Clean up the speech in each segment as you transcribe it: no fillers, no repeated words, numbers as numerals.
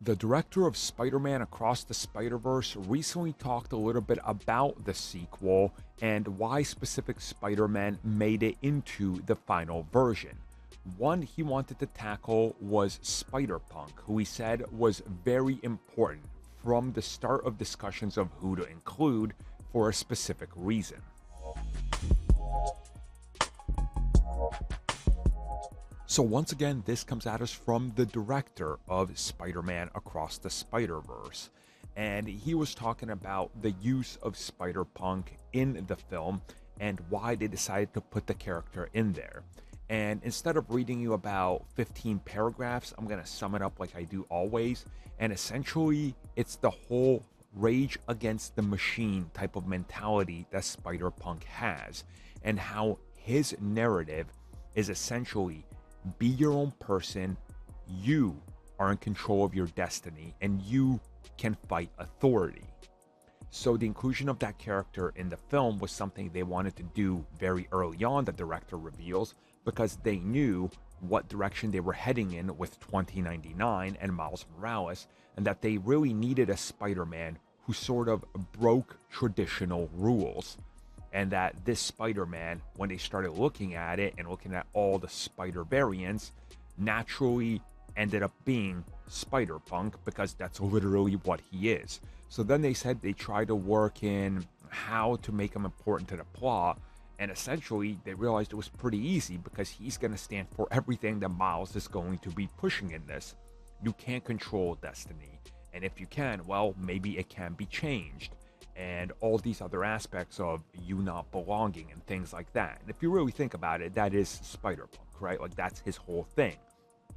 The director of Spider-Man Across the Spider-Verse recently talked a little bit about the sequel and why specific Spider-Man made it into the final version. One he wanted to tackle was Spider-Punk, who he said was very important from the start of discussions of who to include for a specific reason. So once again, this comes at us from the director of Spider-Man Across the Spider-Verse. And he was talking about the use of Spider-Punk in the film and why they decided to put the character in there. And instead of reading you about 15 paragraphs, I'm going to sum it up like I do always. And essentially, it's the whole rage against the machine type of mentality that Spider-Punk has, and how his narrative is essentially be your own person, you are in control of your destiny, and you can fight authority. So the inclusion of that character in the film was something they wanted to do very early on, the director reveals, because they knew what direction they were heading in with 2099 and Miles Morales, and that they really needed a Spider-Man who sort of broke traditional rules. And that this Spider-Man, when they started looking at it and looking at all the Spider variants, naturally ended up being Spider-Punk, because that's literally what he is. So then they said they tried to work in how to make him important to the plot, and essentially they realized it was pretty easy, because he's going to stand for everything that Miles is going to be pushing in this. You can't control destiny, and if you can, well, maybe it can be changed, and all these other aspects of you not belonging and things like that. And if you really think about it, that is Spider-Punk, right? Like, that's his whole thing.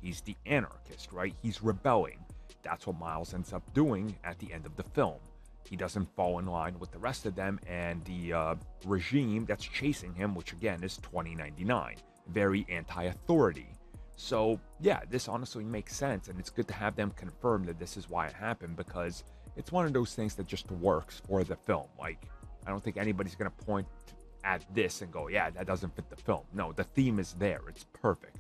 He's the anarchist, right? He's rebelling. That's what Miles ends up doing at the end of the film. He doesn't fall in line with the rest of them and the regime that's chasing him, which again is 2099. Very anti-authority. So yeah, this honestly makes sense, and it's good to have them confirm that this is why it happened, because it's one of those things that just works for the film. Like, I don't think anybody's going to point at this and go, yeah, that doesn't fit the film. No, the theme is there. It's perfect.